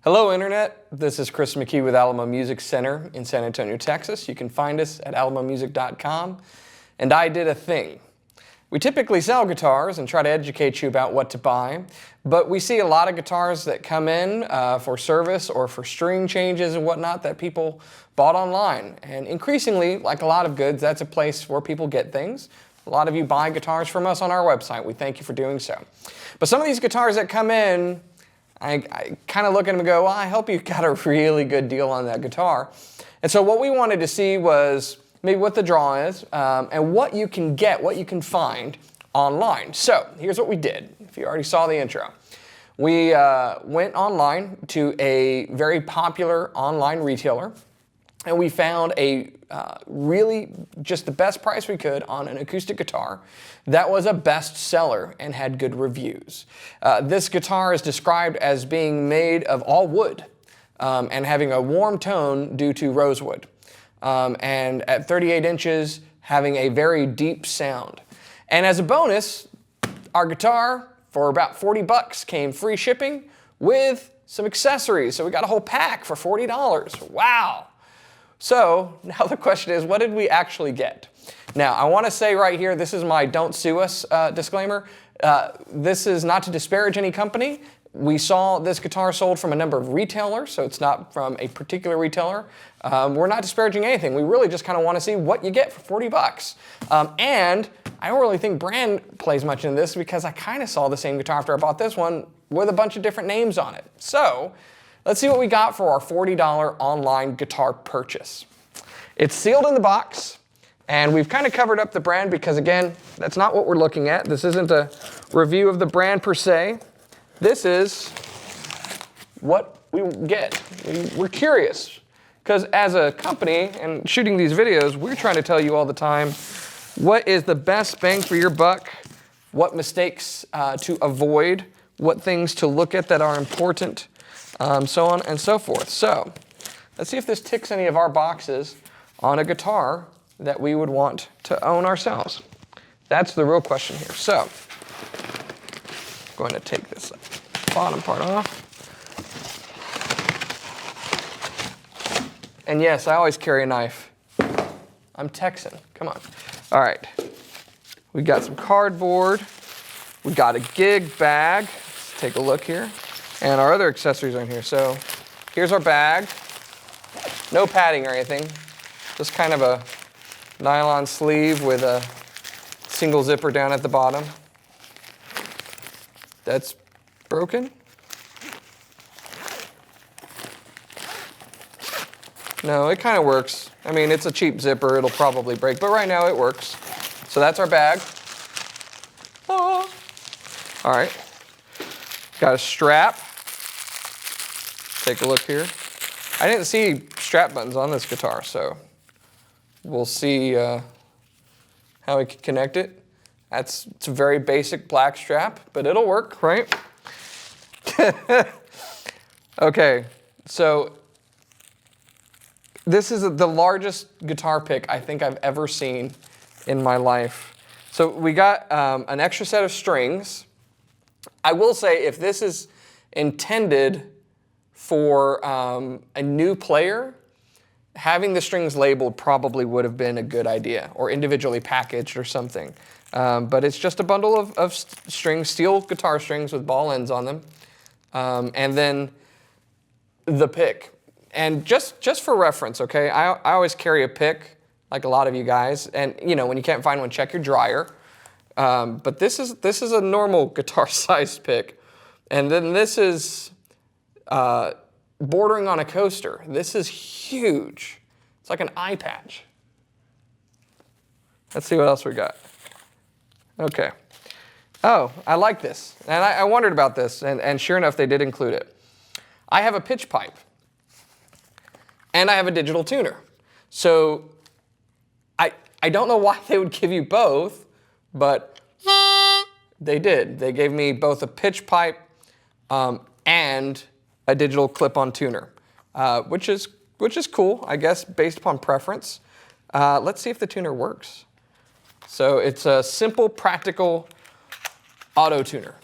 Hello Internet, this is Chris McKee with Alamo Music Center in San Antonio, Texas. You can find us at alamomusic.com. And I did a thing. We typically sell guitars and try to educate you about what to buy, but we see a lot of guitars that come in for service or for string changes and whatnot that people bought online. And increasingly, like a lot of goods, that's a place where people get things. A lot of you buy guitars from us on our website. We thank you for doing so. But some of these guitars that come in, I kind of look at them and go, well, I hope you got a really good deal on that guitar. And so what we wanted to see was maybe what the draw is and what you can get, what you can find online. So here's what we did, if you already saw the intro. We went online to a very popular online retailer, and we found a really just the best price we could on an acoustic guitar that was a bestseller and had good reviews. This guitar is described as being made of all wood and having a warm tone due to rosewood. And at 38 inches, having a very deep sound. And as a bonus, our guitar, for about 40 bucks, came free shipping with some accessories. So we got a whole pack for $40. Wow. So now the question is, what did we actually get? Now, I want to say right here, this is my don't sue us disclaimer. This is not to disparage any company. We saw this guitar sold from a number of retailers, so it's not from a particular retailer. We're not disparaging anything. We really just kind of want to see what you get for 40 bucks. And I don't really think brand plays much in this because I kind of saw the same guitar after I bought this one with a bunch of different names on it. So let's see what we got for our $40 online guitar purchase. It's sealed in the box, and we've kind of covered up the brand because, again, that's not what we're looking at. This isn't a review of the brand per se. This is what we get. We're curious because as a company and shooting these videos, we're trying to tell you all the time what is the best bang for your buck, what mistakes to avoid, what things to look at that are important, so on and so forth. So let's see if this ticks any of our boxes on a guitar that we would want to own ourselves. That's the real question here. So I'm going to take this bottom part off. And yes, I always carry a knife. I'm Texan. Come on. All right. We got some cardboard. We got a gig bag. Let's take a look here. And our other accessories are in here. So here's our bag. No padding or anything. Just kind of a nylon sleeve with a single zipper down at the bottom. That's broken. No, it kind of works. I mean, it's a cheap zipper. It'll probably break, but right now it works. So that's our bag. Oh. All right. Got a strap. Take a look here. I didn't see strap buttons on this guitar, so we'll see how we can connect it. It's a very basic black strap, but it'll work, right? Okay, so this is the largest guitar pick I think I've ever seen in my life. So we got an extra set of strings. I will say if this is intended for a new player, having the strings labeled probably would have been a good idea, or individually packaged or something. But it's just a bundle of strings, steel guitar strings with ball ends on them. And then the pick. And just for reference, okay, I always carry a pick, like a lot of you guys. And you know, when you can't find one, check your dryer. But this is a normal guitar-sized pick. And then this is bordering on a coaster. This is huge. It's like an eye patch. Let's see what else we got. Okay. Oh, I like this. And I wondered about this, and sure enough, they did include it. I have a pitch pipe, and I have a digital tuner. So I don't know why they would give you both, but they did. They gave me both a pitch pipe and a digital clip-on tuner, which is cool, I guess, based upon preference. Let's see if the tuner works. So it's a simple, practical auto tuner.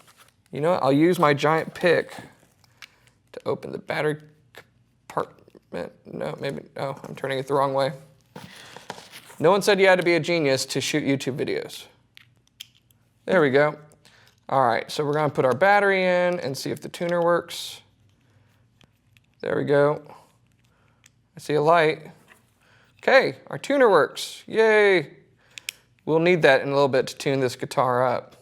You know what? I'll use my giant pick to open the battery compartment. No, maybe, oh, I'm turning it the wrong way. No one said you had to be a genius to shoot YouTube videos. There we go. All right, so we're gonna put our battery in and see if the tuner works. There we go. I see a light. Okay, our tuner works, yay. We'll need that in a little bit to tune this guitar up.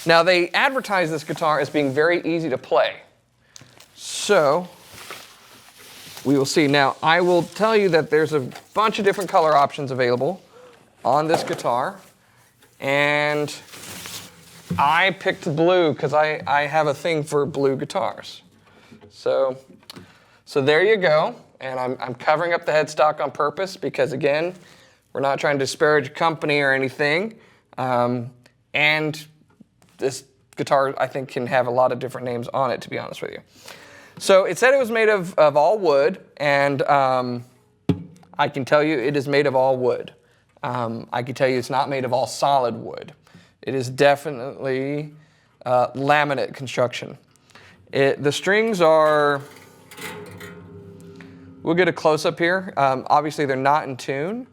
Now they advertise this guitar as being very easy to play. So, we will see. Now, I will tell you that there's a bunch of different color options available on this guitar. And I picked blue because I have a thing for blue guitars. So there you go. And I'm covering up the headstock on purpose because, again, we're not trying to disparage a company or anything. And this guitar, I think, can have a lot of different names on it, to be honest with you. So it said it was made of all wood, and I can tell you it is made of all wood. I can tell you it's not made of all solid wood. It is definitely laminate construction. The strings are, we'll get a close-up here. Obviously they're not in tune,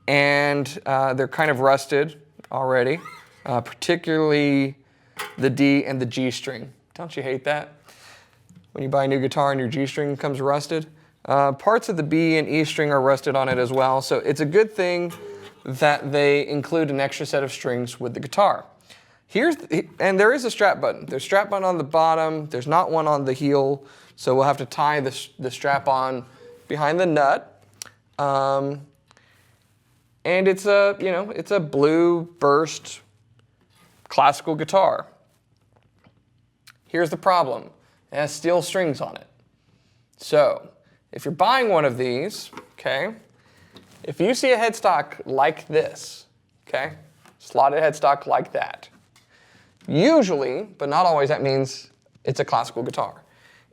and they're kind of rusted already, particularly the D and the G string. Don't you hate that? When you buy a new guitar and your G string comes rusted. Parts of the B and E string are rusted on it as well, so it's a good thing that they include an extra set of strings with the guitar. And there is a strap button. There's a strap button on the bottom, there's not one on the heel, so we'll have to tie the strap on behind the nut. And it's a blue burst classical guitar. Here's the problem. It has steel strings on it. So, if you're buying one of these, okay, if you see a headstock like this, okay, slotted headstock like that, usually, but not always, that means it's a classical guitar.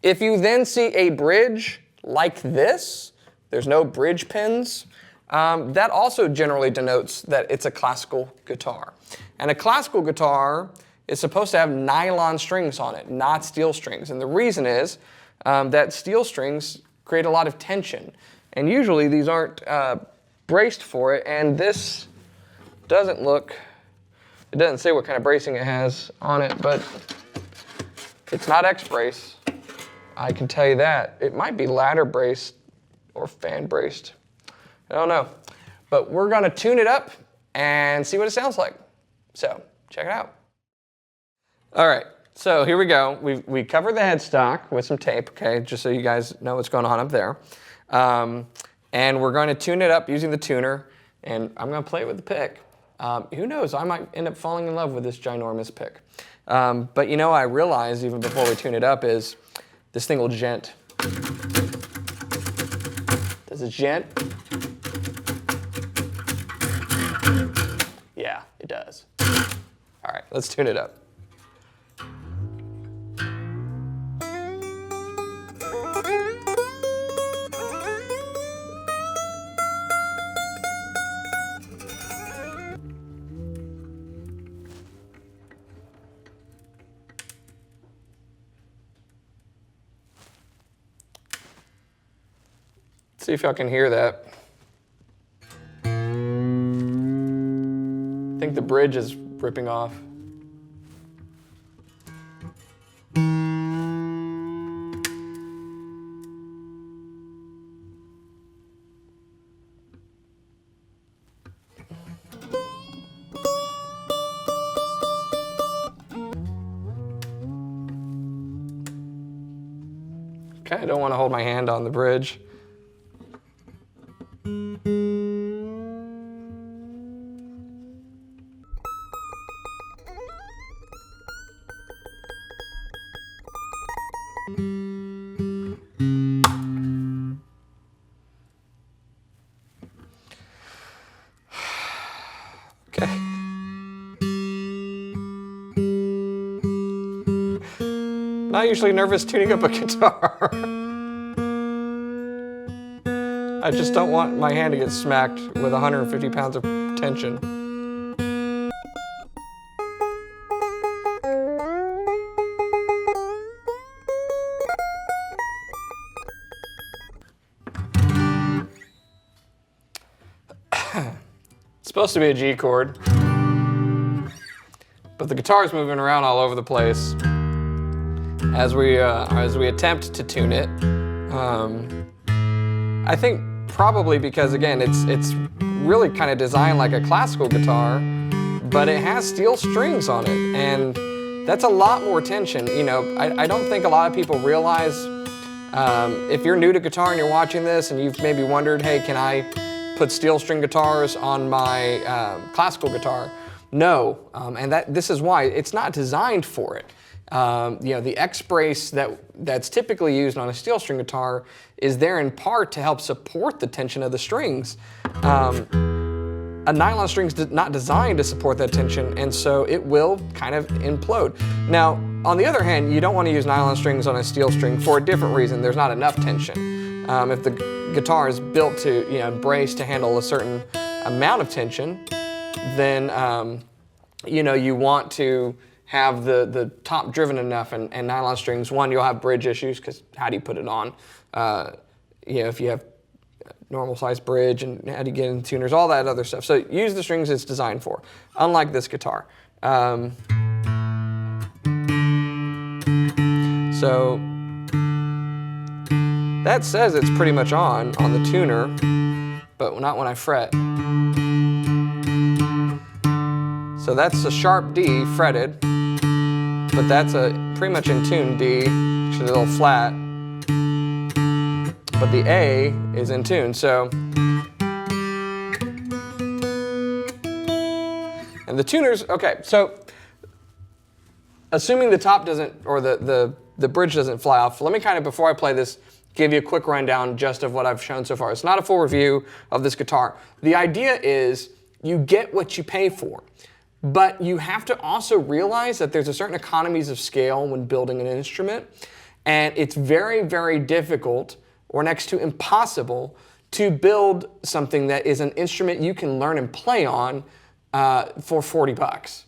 If you then see a bridge like this, there's no bridge pins, that also generally denotes that it's a classical guitar. And a classical guitar is supposed to have nylon strings on it, not steel strings. And the reason is that steel strings create a lot of tension. And usually these aren't braced for it. And this doesn't look, it doesn't say what kind of bracing it has on it, but it's not X-brace. I can tell you that. It might be ladder braced or fan braced. I don't know. But we're gonna tune it up and see what it sounds like. So, check it out. All right, so here we go. We covered the headstock with some tape, okay, just so you guys know what's going on up there. And we're going to tune it up using the tuner, and I'm going to play it with the pick. Who knows, I might end up falling in love with this ginormous pick. But you know, I realized even before we tune it up is this thing will gent. Does it gent? Yeah, it does. All right, let's tune it up. See if y'all can hear that. I think the bridge is ripping off. Okay, I don't want to hold my hand on the bridge. Okay. Not usually nervous tuning up a guitar. I just don't want my hand to get smacked with 150 pounds of tension. supposed to be a G chord, but the guitar is moving around all over the place as we attempt to tune it. I think probably because, again, it's really kind of designed like a classical guitar, but it has steel strings on it, and that's a lot more tension. You know, I don't think a lot of people realize, if you're new to guitar and you're watching this and you've maybe wondered, hey, can I put steel string guitars on my classical guitar? No, and this is why. It's not designed for it. You know, the X brace that's typically used on a steel string guitar is there in part to help support the tension of the strings. A nylon string's not designed to support that tension, and so it will kind of implode. Now, on the other hand, you don't want to use nylon strings on a steel string for a different reason. There's not enough tension. If the guitar is built to, you know, brace to handle a certain amount of tension, then you know, you want to have the top driven enough, and nylon strings, one, you'll have bridge issues because how do you put it on? You know, if you have normal size bridge and how do you get in tuners, all that other stuff. So use the strings it's designed for, unlike this guitar. So that says it's pretty much on the tuner, but not when I fret. So that's a sharp D fretted, but that's a pretty much in tune D, which is a little flat. But the A is in tune, so. And the tuners, okay, so assuming the top doesn't, or the bridge doesn't fly off, let me kind of, before I play this, give you a quick rundown just of what I've shown so far. It's not a full review of this guitar. The idea is you get what you pay for, but you have to also realize that there's a certain economies of scale when building an instrument, and it's very, very difficult or next to impossible to build something that is an instrument you can learn and play on for 40 bucks.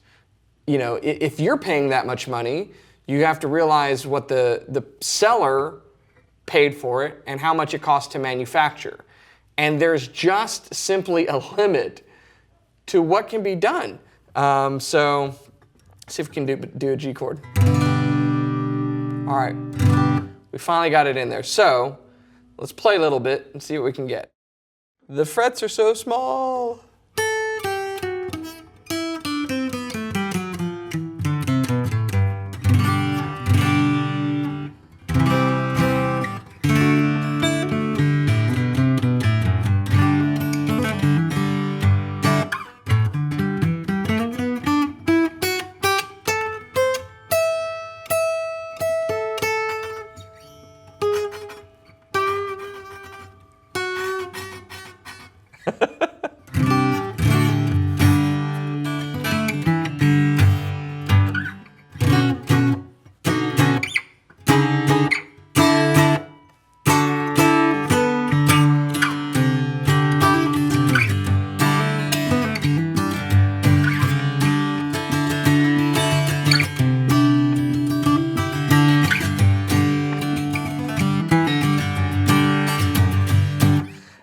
You know, if you're paying that much money, you have to realize what the seller paid for it and how much it costs to manufacture. And there's just simply a limit to what can be done. So let's see if we can do a G chord. All right, we finally got it in there. So let's play a little bit and see what we can get. The frets are so small.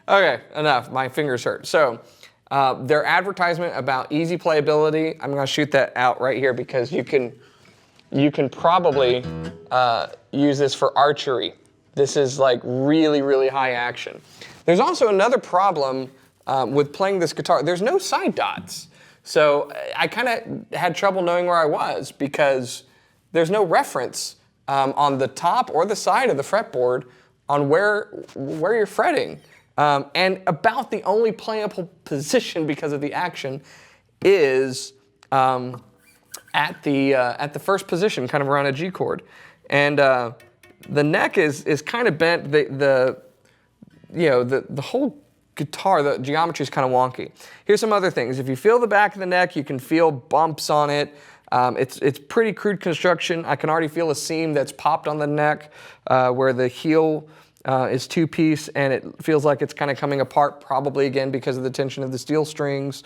Okay, enough. My fingers hurt. So their advertisement about easy playability, I'm going to shoot that out right here because you can probably use this for archery. This is like really, really high action. There's also another problem with playing this guitar. There's no side dots. So I kind of had trouble knowing where I was because there's no reference on the top or the side of the fretboard on where you're fretting. And about the only playable position because of the action is at the first position, kind of around a G chord. And the neck is kind of bent. The whole guitar, the geometry is kind of wonky. Here's some other things. If you feel the back of the neck, you can feel bumps on it. It's pretty crude construction. I can already feel a seam that's popped on the neck where the heel is two-piece, and it feels like it's kind of coming apart, probably again because of the tension of the steel strings.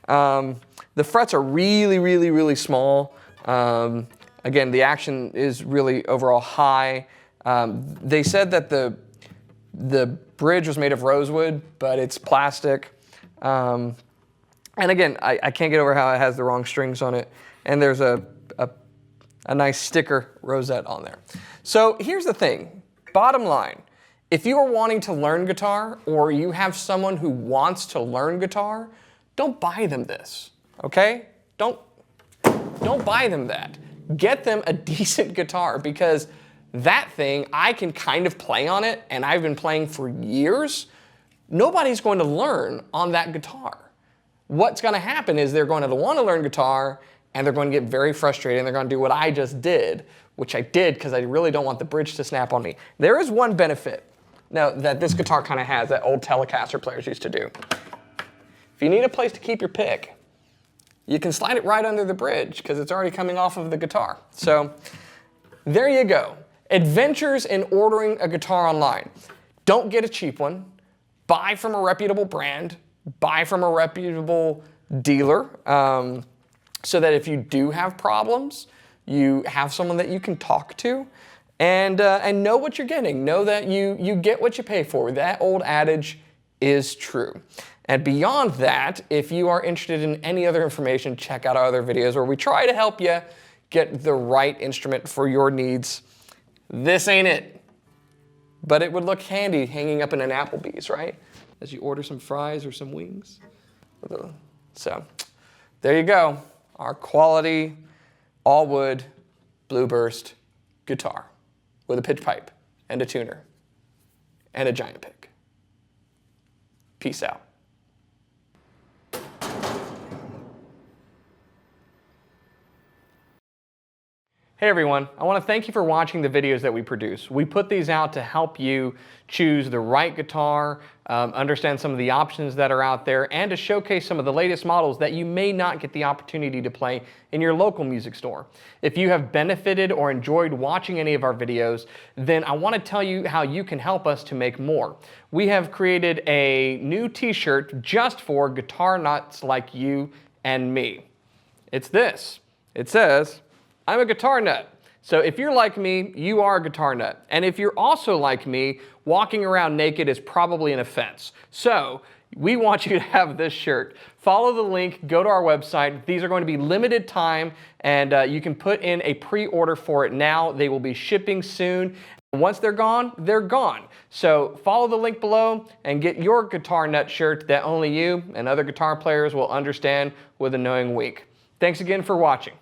The frets are really, really, really small. Again, the action is really overall high. They said that the bridge was made of rosewood, but it's plastic. And again, I can't get over how it has the wrong strings on it. And there's a nice sticker rosette on there. So here's the thing, bottom line, if you are wanting to learn guitar or you have someone who wants to learn guitar, don't buy them this, okay? Don't buy them that. Get them a decent guitar, because that thing, I can kind of play on it, and I've been playing for years. Nobody's going to learn on that guitar. What's going to happen is they're going to want to learn guitar, and they're going to get very frustrated, and they're going to do what I just did, which I did because I really don't want the bridge to snap on me. There is one benefit now that this guitar kind of has that old Telecaster players used to do. If you need a place to keep your pick, you can slide it right under the bridge because it's already coming off of the guitar. So there you go. Adventures in ordering a guitar online. Don't get a cheap one. Buy from a reputable brand. Buy from a reputable dealer, so that if you do have problems, you have someone that you can talk to, and know what you're getting. Know that you get what you pay for. That old adage is true. And beyond that, if you are interested in any other information, check out our other videos where we try to help you get the right instrument for your needs. This ain't it, but it would look handy hanging up in an Applebee's, right? As you order some fries or some wings. So there you go, our quality, all wood, Blueburst guitar with a pitch pipe and a tuner and a giant pick. Peace out. Hey everyone, I want to thank you for watching the videos that we produce. We put these out to help you choose the right guitar, understand some of the options that are out there, and to showcase some of the latest models that you may not get the opportunity to play in your local music store. If you have benefited or enjoyed watching any of our videos, then I want to tell you how you can help us to make more. We have created a new t-shirt just for guitar nuts like you and me. It's this. It says, I'm a guitar nut. So if you're like me, you are a guitar nut. And if you're also like me, walking around naked is probably an offense. So we want you to have this shirt. Follow the link, go to our website. These are going to be limited time, and you can put in a pre-order for it now. They will be shipping soon. Once they're gone, they're gone. So follow the link below and get your guitar nut shirt that only you and other guitar players will understand with a knowing wink. Thanks again for watching.